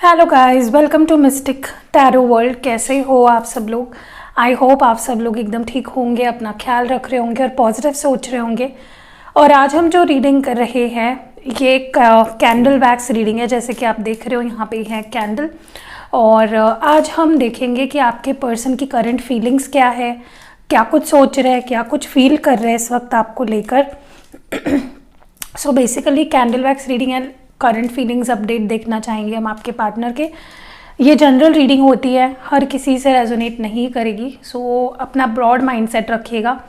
Hello guys, welcome to mystic tarot world. कैसे हो आप सब लोग? आई होप आप सब लोग एकदम ठीक होंगे, अपना ख्याल रख रहे होंगे और पॉजिटिव सोच रहे होंगे। और आज हम जो रीडिंग कर रहे हैं ये एक कैंडल वैक्स रीडिंग है। जैसे कि आप देख रहे हो यहाँ पे है कैंडल। और आज हम देखेंगे कि आपके पर्सन की करंट फीलिंग्स क्या है, क्या कुछ सोच रहे हैं, क्या कुछ फील कर रहे हैं इस वक्त आपको लेकर। So basically candle wax reading है, करंट फीलिंग्स अपडेट देखना चाहेंगे हम आपके पार्टनर के। ये जनरल रीडिंग होती है, हर किसी से रेजोनेट नहीं करेगी। सो अपना ब्रॉड माइंडसेट रखिएगा।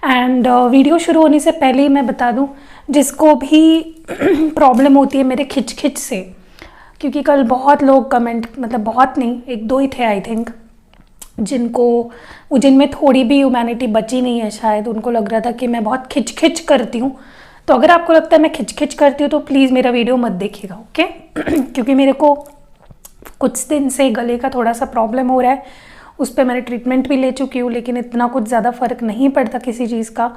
एंड वीडियो शुरू होने से पहले ही मैं बता दूं, जिसको भी प्रॉब्लम होती है मेरे खिच से, क्योंकि कल बहुत लोग कमेंट, मतलब बहुत नहीं, एक दो ही थे आई थिंक, जिनमें थोड़ी भी ह्यूमैनिटी बची नहीं है शायद। उनको लग रहा था कि मैं बहुत खिच करती हूँ। तो अगर आपको लगता है मैं खिच करती हूँ तो प्लीज़ मेरा वीडियो मत देखिएगा, ओके? क्योंकि मेरे को कुछ दिन से गले का थोड़ा सा प्रॉब्लम हो रहा है। उस पर मैंने ट्रीटमेंट भी ले चुकी हूँ, लेकिन इतना कुछ ज़्यादा फ़र्क नहीं पड़ता किसी चीज़ का।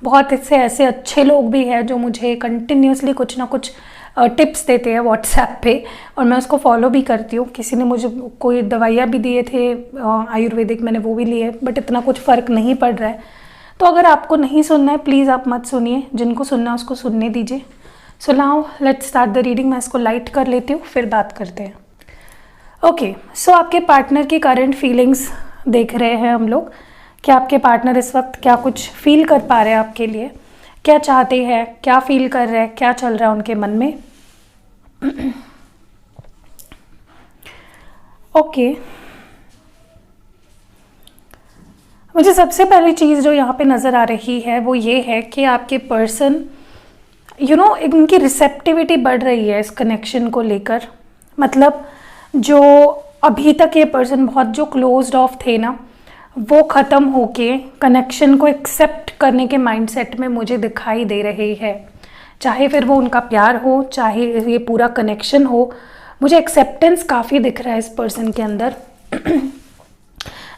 बहुत इससे ऐसे अच्छे लोग भी हैं जो मुझे कंटिन्यूसली कुछ ना कुछ टिप्स देते हैं व्हाट्सएप पे, और मैं उसको फॉलो भी करती हूँ। किसी ने मुझे कोई दवाइयाँ भी दिए थे आयुर्वेदिक, मैंने वो भी लिए, बट इतना कुछ फ़र्क नहीं पड़ रहा है। तो अगर आपको नहीं सुनना है प्लीज़ आप मत सुनिए, जिनको सुनना है उसको सुनने दीजिए। So now let's start the reading. मैं इसको लाइट कर लेती हूँ, फिर बात करते हैं। ओके, सो आपके पार्टनर की करंट फीलिंग्स देख रहे हैं हम लोग कि आपके पार्टनर इस वक्त क्या कुछ फील कर पा रहे हैं आपके लिए, क्या चाहते हैं, क्या फील कर रहे हैं, क्या चल रहा है उनके मन में। ओके, मुझे सबसे पहली चीज़ जो यहाँ पे नज़र आ रही है वो ये है कि आपके पर्सन इनकी रिसेप्टिविटी बढ़ रही है इस कनेक्शन को लेकर। मतलब जो अभी तक ये पर्सन बहुत जो क्लोज्ड ऑफ थे ना, वो ख़त्म होके कनेक्शन को एक्सेप्ट करने के माइंडसेट में मुझे दिखाई दे रही है। चाहे फिर वो उनका प्यार हो, चाहे ये पूरा कनेक्शन हो, मुझे एक्सेप्टेंस काफ़ी दिख रहा है इस पर्सन के अंदर।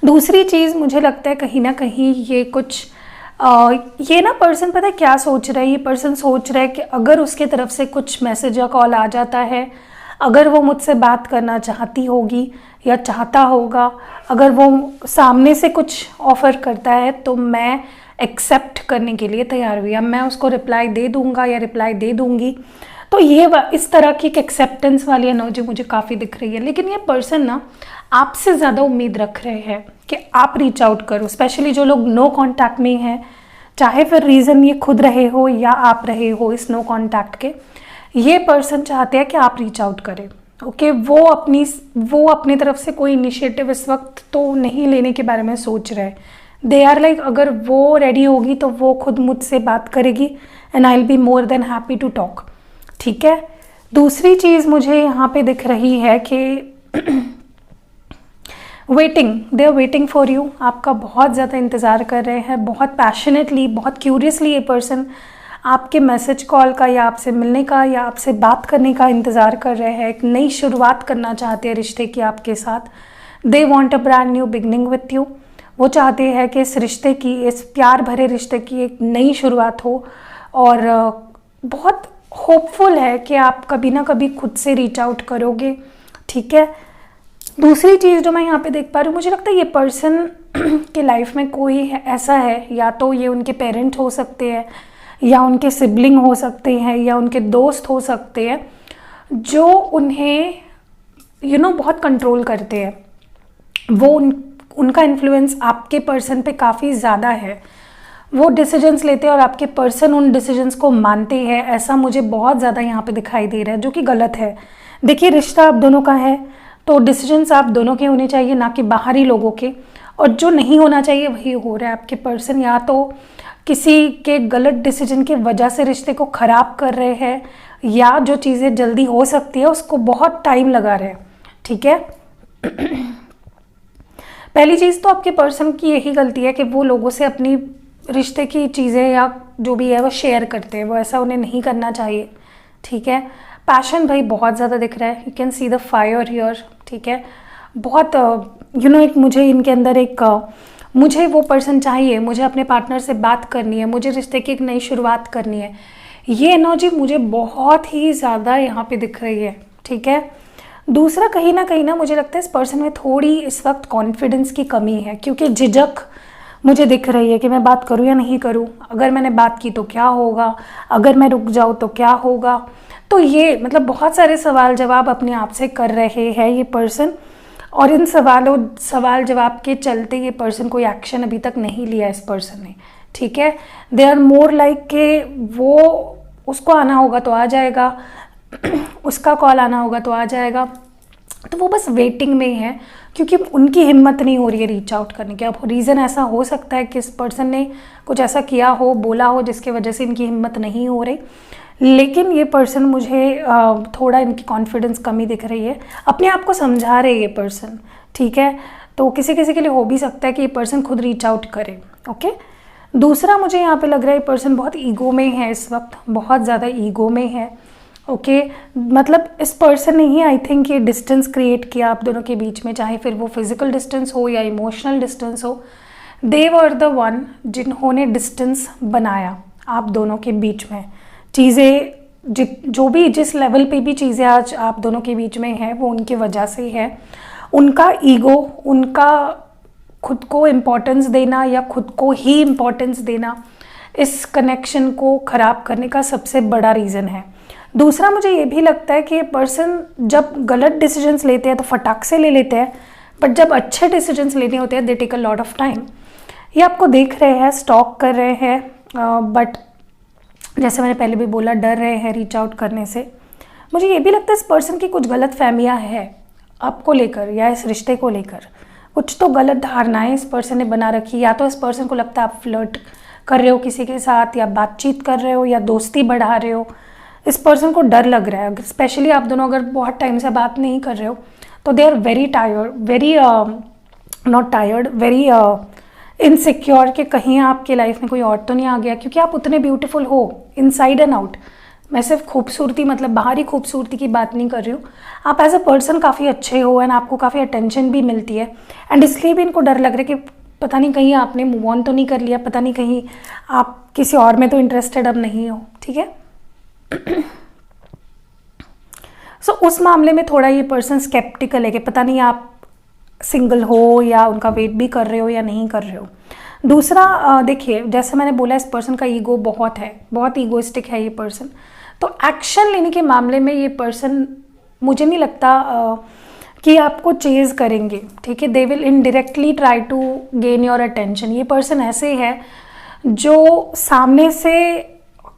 दूसरी चीज़ मुझे लगता है कहीं ना कहीं ये कुछ ये ना पर्सन पता है क्या सोच रहा है। ये पर्सन सोच रहा है कि अगर उसके तरफ से कुछ मैसेज या कॉल आ जाता है, अगर वो मुझसे बात करना चाहती होगी या चाहता होगा, अगर वो सामने से कुछ ऑफ़र करता है तो मैं एक्सेप्ट करने के लिए तैयार हुई, अब मैं उसको रिप्लाई दे दूँगा या रिप्लाई दे दूँगी। तो ये इस तरह की एक एक्सेप्टेंस वाली एनर्जी मुझे काफ़ी दिख रही है। लेकिन ये पर्सन ना आपसे ज़्यादा उम्मीद रख रहे हैं कि आप रीच आउट करो, स्पेशली जो लोग नो कांटेक्ट में हैं, चाहे फिर रीज़न ये खुद रहे हो या आप रहे हो इस नो कांटेक्ट के। ये पर्सन चाहते हैं कि आप रीच आउट करें, ओके? वो अपनी तरफ से कोई इनिशिएटिव इस वक्त तो नहीं लेने के बारे में सोच रहे हैं। दे आर लाइक, अगर वो रेडी होगी तो वो खुद मुझसे बात करेगी and I will be more than happy to talk, ठीक है? दूसरी चीज़ मुझे यहाँ पे दिख रही है कि they are waiting for you. आपका बहुत ज़्यादा इंतज़ार कर रहे हैं, बहुत पैशनेटली, बहुत क्यूरियसली ये पर्सन आपके मैसेज कॉल का या आपसे मिलने का या आपसे बात करने का इंतज़ार कर रहे हैं। एक नई शुरुआत करना चाहते हैं रिश्ते की आपके साथ। They want a brand new beginning with you. वो चाहते हैं कि इस रिश्ते की, इस प्यार भरे रिश्ते की एक नई शुरुआत हो, और बहुत होपफुल है कि आप कभी ना कभी खुद से रीच आउट करोगे, ठीक है? दूसरी चीज़ जो मैं यहाँ पे देख पा रही हूँ, मुझे लगता है ये पर्सन के लाइफ में कोई ऐसा है, या तो ये उनके पेरेंट हो सकते हैं, या उनके सिबलिंग हो सकते हैं, या उनके दोस्त हो सकते हैं, जो उन्हें बहुत कंट्रोल करते हैं। वो उनका इन्फ्लुएंस आपके पर्सन पे काफ़ी ज़्यादा है। वो डिसीजंस लेते हैं और आपके पर्सन उन डिसीजंस को मानते हैं। ऐसा मुझे बहुत ज़्यादा यहाँ पे दिखाई दे रहा है, जो कि गलत है। देखिए, रिश्ता आप दोनों का है तो डिसीजंस आप दोनों के होने चाहिए, ना कि बाहरी लोगों के। और जो नहीं होना चाहिए वही हो रहा है। आपके पर्सन या तो किसी के गलत डिसीजन की वजह से रिश्ते को ख़राब कर रहे हैं, या जो चीज़ें जल्दी हो सकती है उसको बहुत टाइम लगा रहे हैं, ठीक है? पहली चीज़ तो आपके पर्सन की यही गलती है कि वो लोगों से अपनी रिश्ते की चीज़ें या जो भी है वो शेयर करते हैं। वो ऐसा उन्हें नहीं करना चाहिए, ठीक है? पैशन भाई बहुत ज़्यादा दिख रहा है। You can see the fire here, ठीक है? बहुत एक मुझे इनके अंदर एक मुझे वो पर्सन चाहिए, मुझे अपने पार्टनर से बात करनी है, मुझे रिश्ते की एक नई शुरुआत करनी है। ये एनर्जी मुझे बहुत ही ज़्यादा यहाँ पे दिख रही है, ठीक है? दूसरा कहीं ना मुझे लगता है इस पर्सन में थोड़ी इस वक्त कॉन्फिडेंस की कमी है, क्योंकि झिझक मुझे दिख रही है कि मैं बात करूं या नहीं करूं, अगर मैंने बात की तो क्या होगा, अगर मैं रुक जाऊं तो क्या होगा। तो ये मतलब बहुत सारे सवाल जवाब अपने आप से कर रहे हैं ये पर्सन, और इन सवाल जवाब के चलते ये पर्सन कोई एक्शन अभी तक नहीं लिया इस पर्सन ने, ठीक है। दे आर मोर लाइक के वो, उसको आना होगा तो आ जाएगा, उसका कॉल आना होगा तो आ जाएगा, तो वो बस वेटिंग में है, क्योंकि उनकी हिम्मत नहीं हो रही है रीच आउट करने की। अब रीज़न ऐसा हो सकता है कि इस पर्सन ने कुछ ऐसा किया हो, बोला हो, जिसकी वजह से इनकी हिम्मत नहीं हो रही, लेकिन ये पर्सन मुझे थोड़ा इनकी कॉन्फिडेंस कमी दिख रही है, अपने आप को समझा रहे ये पर्सन, ठीक है। तो किसी किसी के लिए हो भी सकता है कि ये पर्सन खुद रीच आउट करे, ओके। दूसरा मुझे यहाँ पे लग रहा है ये पर्सन बहुत ईगो में है इस वक्त, बहुत ज़्यादा ईगो में है, ओके। मतलब इस पर्सन ने ही आई थिंक ये डिस्टेंस क्रिएट किया आप दोनों के बीच में, चाहे फिर वो फिजिकल डिस्टेंस हो या इमोशनल डिस्टेंस हो। दे वर द वन जिन्होंने डिस्टेंस बनाया आप दोनों के बीच में। चीज़ें जो भी जिस लेवल पे भी चीज़ें आज आप दोनों के बीच में है वो उनकी वजह से है। उनका ईगो, उनका खुद को इम्पोर्टेंस देना या खुद को ही इम्पोर्टेंस देना इस कनेक्शन को ख़राब करने का सबसे बड़ा रीज़न है। दूसरा मुझे ये भी लगता है कि ये पर्सन जब गलत डिसीजंस लेते हैं तो फटाक से ले लेते हैं, बट जब अच्छे डिसीजंस लेने होते हैं they take a lot of time. ये आपको देख रहे हैं, स्टॉक कर रहे हैं, बट जैसे मैंने पहले भी बोला डर रहे हैं रीच आउट करने से। मुझे ये भी लगता है इस पर्सन की कुछ गलत फहमियाँ है आपको लेकर या इस रिश्ते को लेकर, कुछ तो गलत धारणाएं इस पर्सन ने बना रखी। या तो इस पर्सन को लगता है आप फ्लर्ट कर रहे हो किसी के साथ, या बातचीत कर रहे हो, या दोस्ती बढ़ा रहे हो। इस पर्सन को डर लग रहा है, स्पेशली आप दोनों अगर बहुत टाइम से बात नहीं कर रहे हो तो they are very tired, very not tired, very insecure कि कहीं आपके लाइफ में कोई और तो नहीं आ गया, क्योंकि आप उतने ब्यूटीफुल हो इनसाइड एंड आउट। मैं सिर्फ खूबसूरती मतलब बाहरी खूबसूरती की बात नहीं कर रही हूँ, आप एज अ पर्सन काफ़ी अच्छे हो एंड आपको काफ़ी अटेंशन भी मिलती है, एंड इसलिए भी इनको डर लग रहा है कि पता नहीं कहीं आपने मूव ऑन तो नहीं कर लिया, पता नहीं कहीं आप किसी और में तो इंटरेस्टेड अब नहीं हो, ठीक है। सो उस मामले में थोड़ा ये पर्सन स्केप्टिकल है कि पता नहीं आप सिंगल हो या उनका वेट भी कर रहे हो या नहीं कर रहे हो। दूसरा देखिए, जैसे मैंने बोला इस पर्सन का ईगो बहुत है, बहुत ईगोइस्टिक है ये पर्सन। तो एक्शन लेने के मामले में ये पर्सन मुझे नहीं लगता कि आपको चेज करेंगे, ठीक है। They will indirectly try to gain your attention. ये पर्सन ऐसे है जो सामने से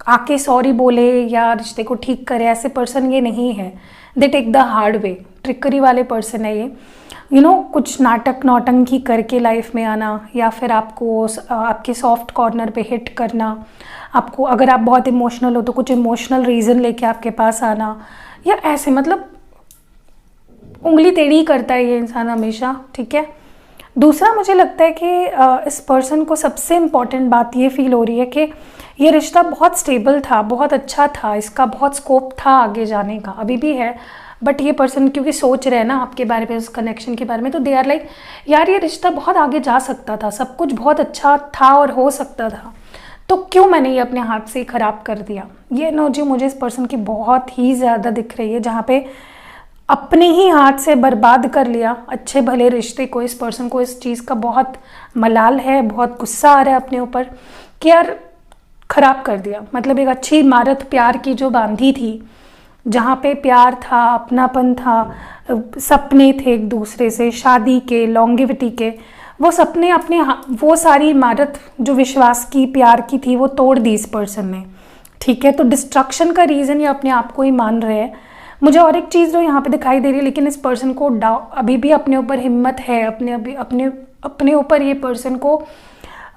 आके सॉरी बोले या रिश्ते को ठीक करे, ऐसे पर्सन ये नहीं है। They take the hard way, trickery वाले पर्सन है ये। कुछ नाटक नौटंकी करके लाइफ में आना, या फिर आपको आपके सॉफ्ट कॉर्नर पे हिट करना, आपको अगर आप बहुत इमोशनल हो तो कुछ इमोशनल रीज़न लेके आपके पास आना, या ऐसे मतलब उंगली टेढ़ी करता है ये इंसान हमेशा, ठीक है। दूसरा मुझे लगता है कि इस पर्सन को सबसे इम्पॉर्टेंट बात ये फील हो रही है कि ये रिश्ता बहुत स्टेबल था, बहुत अच्छा था, इसका बहुत स्कोप था आगे जाने का, अभी भी है, बट ये पर्सन क्योंकि सोच रहे हैं ना आपके बारे में, उस कनेक्शन के बारे में, तो दे आर लाइक यार ये रिश्ता बहुत आगे जा सकता था, सब कुछ बहुत अच्छा था और हो सकता था, तो क्यों मैंने ये अपने हाथ से ख़राब कर दिया। ये एनर्जी मुझे इस पर्सन की बहुत ही ज़्यादा दिख रही है, जहाँ पे अपने ही हाथ से बर्बाद कर लिया अच्छे भले रिश्ते को। इस पर्सन को इस चीज़ का बहुत मलाल है, बहुत गुस्सा आ रहा है अपने ऊपर कि यार ख़राब कर दिया। मतलब एक अच्छी इमारत प्यार की जो बांधी थी, जहाँ पे प्यार था, अपनापन था, सपने थे एक दूसरे से, शादी के, लॉन्गेविटी के, वो सपने अपने वो सारी इमारत जो विश्वास की, प्यार की थी, वो तोड़ दी इस पर्सन ने, ठीक है। तो डिस्ट्रक्शन का रीज़न ये अपने आप को ही मान रहे हैं। मुझे और एक चीज़ जो यहाँ पे दिखाई दे रही है, लेकिन इस पर्सन को अभी भी अपने ऊपर हिम्मत है, अपने ऊपर ये पर्सन को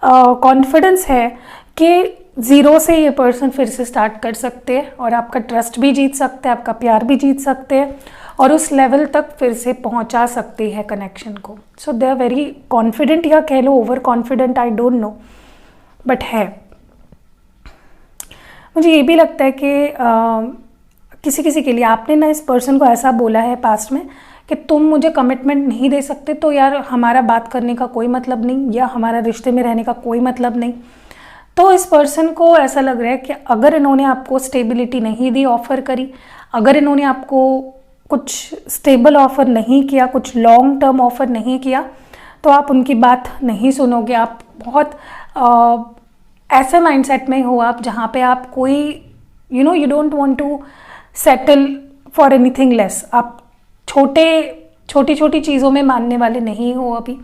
कॉन्फिडेंस है कि ज़ीरो से ये पर्सन फिर से स्टार्ट कर सकते हैं और आपका ट्रस्ट भी जीत सकते हैं, आपका प्यार भी जीत सकते हैं और उस लेवल तक फिर से पहुंचा सकते हैं कनेक्शन को। So they are very confident, या कह लो over confident, I don't know, but है। मुझे ये भी लगता है कि किसी किसी के लिए आपने ना इस पर्सन को ऐसा बोला है पास्ट में कि तुम मुझे कमिटमेंट नहीं दे सकते तो यार हमारा बात करने का कोई मतलब नहीं, या हमारा रिश्ते में रहने का कोई मतलब नहीं। तो इस पर्सन को ऐसा लग रहा है कि अगर इन्होंने आपको स्टेबिलिटी नहीं दी, ऑफर करी, अगर इन्होंने आपको कुछ स्टेबल ऑफ़र नहीं किया, कुछ लॉन्ग टर्म ऑफ़र नहीं किया, तो आप उनकी बात नहीं सुनोगे। आप बहुत ऐसे माइंडसेट में हो आप जहाँ पे आप कोई you don't want to settle for anything less. आप छोटी छोटी चीज़ों में मानने वाले नहीं हो। अभी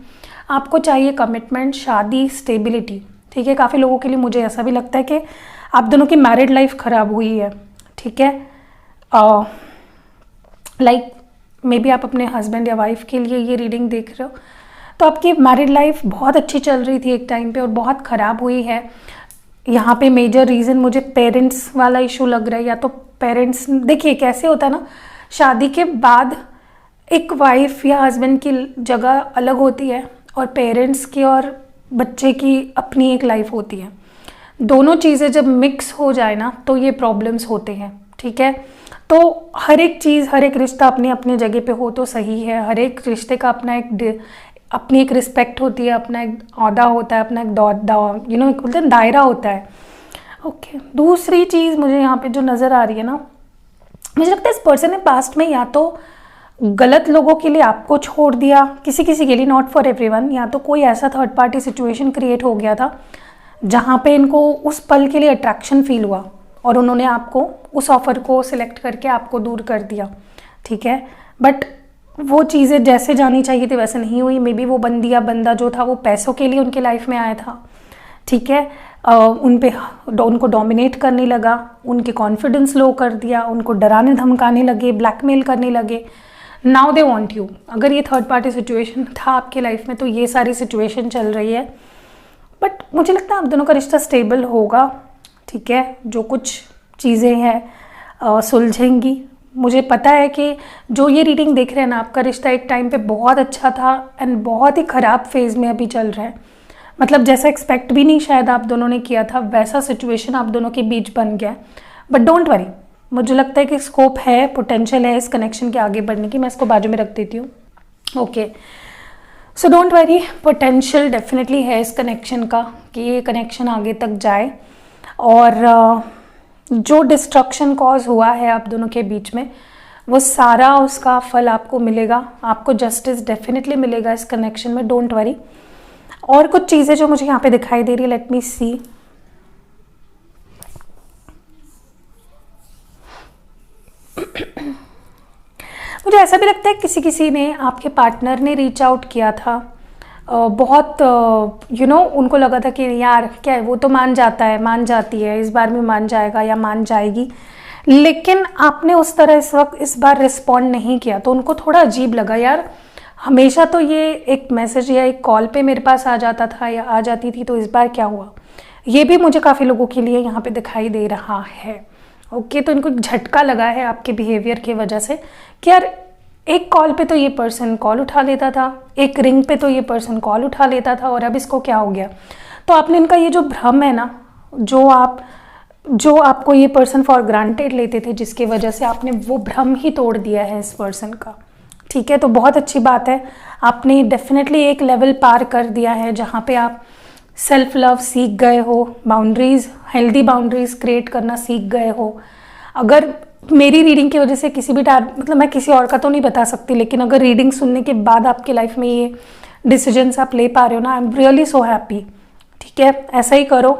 आपको चाहिए कमिटमेंट, शादी, स्टेबिलिटी, ठीक है। काफ़ी लोगों के लिए मुझे ऐसा भी लगता है कि आप दोनों की मैरिड लाइफ ख़राब हुई है, ठीक है। लाइक मे बी आप अपने हस्बैंड या वाइफ के लिए ये रीडिंग देख रहे हो, तो आपकी मैरिड लाइफ बहुत अच्छी चल रही थी एक टाइम पे और बहुत ख़राब हुई है। यहाँ पे मेजर रीज़न मुझे पेरेंट्स वाला इशू लग रहा है। या तो पेरेंट्स, देखिए कैसे होता है ना, शादी के बाद एक वाइफ या हस्बैंड की जगह अलग होती है और पेरेंट्स की और बच्चे की अपनी एक लाइफ होती है। दोनों चीज़ें जब मिक्स हो जाए ना तो ये प्रॉब्लम्स होते हैं, ठीक है। तो हर एक चीज़, हर एक रिश्ता अपनी अपनी जगह पे हो तो सही है। हर एक रिश्ते का अपनी एक रिस्पेक्ट होती है, अपना एक औहदा होता है, अपना एक बोलते हैं दायरा होता है। ओके, दूसरी चीज़ मुझे यहाँ पे जो नज़र आ रही है ना, मुझे लगता है इस पर्सन ने पास्ट में या तो गलत लोगों के लिए आपको छोड़ दिया, किसी किसी के लिए, नॉट फॉर एवरीवन, या तो कोई ऐसा थर्ड पार्टी सिचुएशन क्रिएट हो गया था जहाँ पे इनको उस पल के लिए अट्रैक्शन फील हुआ और उन्होंने आपको उस ऑफ़र को सिलेक्ट करके आपको दूर कर दिया, ठीक है। बट वो चीज़ें जैसे जानी चाहिए थी वैसे नहीं हुई। मे बी वो बंदी या बंदा जो था वो पैसों के लिए उनके लाइफ में आया था, ठीक है। उनको डोमिनेट करने लगा, उनके कॉन्फिडेंस लो कर दिया, उनको डराने धमकाने लगे, ब्लैकमेल करने लगे। Now they want you. अगर ये थर्ड पार्टी सिचुएशन था आपके लाइफ में तो ये सारी सिचुएशन चल रही है। बट मुझे लगता है आप दोनों का रिश्ता स्टेबल होगा, ठीक है। जो कुछ चीज़ें हैं सुलझेंगी। मुझे पता है कि जो ये रीडिंग देख रहे हैं ना, आपका रिश्ता एक टाइम पे बहुत अच्छा था एंड बहुत ही ख़राब फेज़ में अभी चल रहा है। मतलब जैसा एक्सपेक्ट भी नहीं शायद आप दोनों ने किया था वैसा सिचुएशन आप दोनों के बीच बन गया। बट डोंट वरी, मुझे लगता है कि स्कोप है, पोटेंशियल है इस कनेक्शन के आगे बढ़ने की। मैं इसको बाजू में रख देती हूँ। Okay, so don't worry, potential definitely है इस कनेक्शन का कि ये कनेक्शन आगे तक जाए। और जो डिस्ट्रक्शन कॉज हुआ है आप दोनों के बीच में वो सारा उसका फल आपको मिलेगा। आपको जस्टिस डेफिनेटली मिलेगा इस कनेक्शन में, डोंट वरी। और कुछ चीज़ें जो मुझे यहाँ पे दिखाई दे रही है, लेट मी सी। मुझे ऐसा भी लगता है किसी ने, आपके पार्टनर ने रीच आउट किया था। बहुत उनको लगा था कि यार क्या है, वो तो मान जाता है, मान जाती है, इस बार में मान जाएगा या मान जाएगी। लेकिन आपने उस तरह इस बार रिस्पॉन्ड नहीं किया तो उनको थोड़ा अजीब लगा। यार हमेशा तो ये एक मैसेज या एक कॉल पे मेरे पास आ जाता था या आ जाती थी, तो इस बार क्या हुआ। ये भी मुझे काफ़ी लोगों के लिए यहाँ पे दिखाई दे रहा है। ओके, तो इनको झटका लगा है आपके बिहेवियर की वजह से कि यार एक कॉल पे तो ये पर्सन कॉल उठा लेता था, एक रिंग पे तो ये पर्सन कॉल उठा लेता था, और अब इसको क्या हो गया। तो आपने इनका ये जो भ्रम है ना, जो आपको ये पर्सन फॉर ग्रांटेड लेते थे, जिसकी वजह से आपने वो भ्रम ही तोड़ दिया है इस पर्सन का, ठीक है। तो बहुत अच्छी बात है, आपने डेफिनेटली एक लेवल पार कर दिया है जहाँ पे आप सेल्फ लव सीख गए हो, बाउंड्रीज, हेल्दी बाउंड्रीज क्रिएट करना सीख गए हो। अगर मेरी रीडिंग की वजह से किसी भी मतलब मैं किसी और का तो नहीं बता सकती, लेकिन अगर रीडिंग सुनने के बाद आपकी लाइफ में ये डिसीजंस आप ले पा रहे हो ना, I am really so happy, ठीक है। ऐसा ही करो,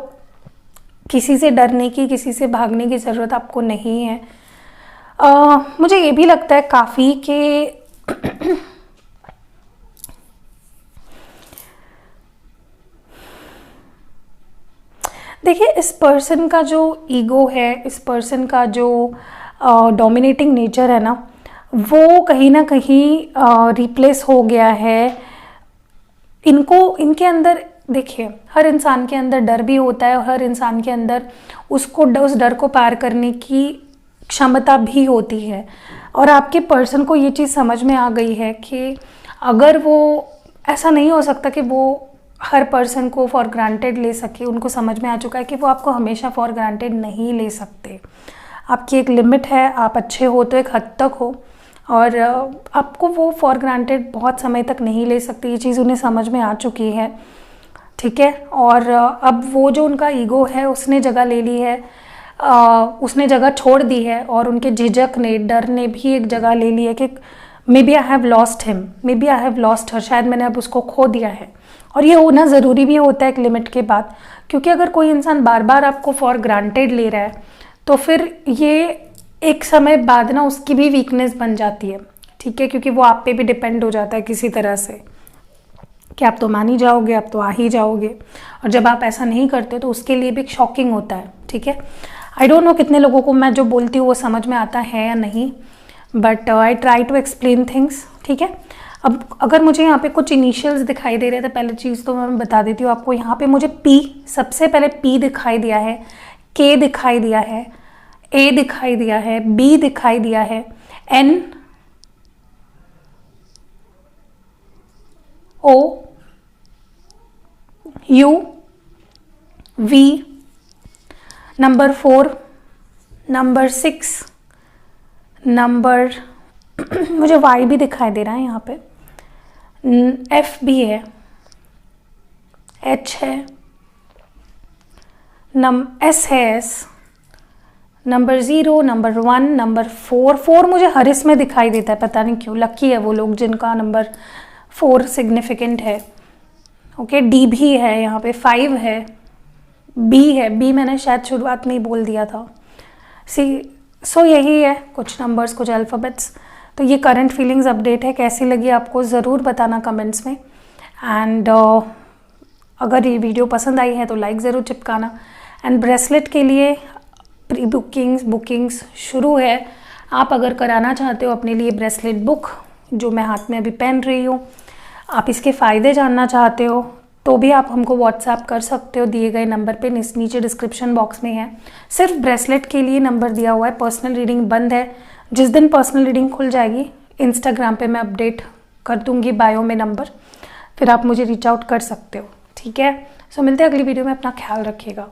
किसी से डरने की, किसी से भागने की ज़रूरत आपको नहीं है। मुझे ये भी लगता है काफ़ी कि देखिए इस पर्सन का जो ईगो है, इस पर्सन का जो डोमिनेटिंग नेचर है ना, वो कहीं ना कहीं रिप्लेस हो गया है। इनके अंदर देखिए, हर इंसान के अंदर डर भी होता है और हर इंसान के अंदर उसको उस डर को पार करने की क्षमता भी होती है। और आपके पर्सन को ये चीज़ समझ में आ गई है कि अगर वो, ऐसा नहीं हो सकता कि वो हर पर्सन को फॉर ग्रांटेड ले सके। उनको समझ में आ चुका है कि वो आपको हमेशा फॉर ग्रांटेड नहीं ले सकते। आपकी एक लिमिट है, आप अच्छे हो तो एक हद तक हो, और आपको वो फॉर ग्रांटेड बहुत समय तक नहीं ले सकते। ये चीज़ उन्हें समझ में आ चुकी है, ठीक है। और अब वो जो उनका ईगो है उसने जगह ले ली है। उसने जगह छोड़ दी है और उनके झिझक ने, डर ने भी एक जगह ले ली है कि maybe I have lost him, maybe I have lost her, शायद मैंने अब उसको खो दिया है। और ये होना ज़रूरी भी होता है एक लिमिट के बाद, क्योंकि अगर कोई इंसान बार बार आपको फॉर ग्रांटेड ले रहा है तो फिर ये एक समय बाद ना उसकी भी वीकनेस बन जाती है, ठीक है, क्योंकि वो आप पे भी डिपेंड हो जाता है किसी तरह से कि आप तो मान ही जाओगे, आप तो आ ही जाओगे। और जब आप ऐसा नहीं करते तो उसके लिए भी एक शॉकिंग होता है, ठीक है। आई डोंट नो कितने लोगों को मैं जो बोलती हूँ वो समझ में आता है या नहीं, but I try to explain things, ठीक है। अब अगर मुझे यहाँ पे कुछ इनिशियल्स दिखाई दे रहे थे, पहले चीज़ तो मैं बता देती हूँ आपको। यहाँ पे मुझे पी, सबसे पहले पी दिखाई दिया है, के दिखाई दिया है, ए दिखाई दिया है, बी दिखाई दिया है, N, O, U, V, number 4, number 6, number मुझे वाई भी दिखाई दे रहा है यहाँ पे, एफ भी है, एच है, एस है, एस, नंबर 0, नंबर 1, नंबर 4 मुझे हर इसमें दिखाई देता है, पता नहीं क्यों। लकी है वो लोग जिनका नंबर 4 सिग्निफिकेंट है। ओके, डी भी है यहाँ पे, 5 है, बी है, बी मैंने शायद शुरुआत में ही बोल दिया था। सो यही है, कुछ नंबर्स, कुछ अल्फ़ाबेट्स। तो ये करंट फीलिंग्स अपडेट है, कैसी लगी आपको ज़रूर बताना कमेंट्स में। एंड अगर ये वीडियो पसंद आई है तो लाइक ज़रूर चिपकाना। एंड ब्रेसलेट के लिए प्री बुकिंग्स शुरू है। आप अगर कराना चाहते हो अपने लिए ब्रेसलेट बुक, जो मैं हाथ में अभी पहन रही हूँ, आप इसके फ़ायदे जानना चाहते हो तो भी आप हमको व्हाट्सएप कर सकते हो दिए गए नंबर पे, नीचे डिस्क्रिप्शन बॉक्स में है। सिर्फ ब्रेसलेट के लिए नंबर दिया हुआ है, पर्सनल रीडिंग बंद है। जिस दिन पर्सनल रीडिंग खुल जाएगी इंस्टाग्राम पे मैं अपडेट कर दूंगी बायो में नंबर, फिर आप मुझे रीच आउट कर सकते हो, ठीक है। सो मिलते हैं अगली वीडियो में, अपना ख्याल रखिएगा।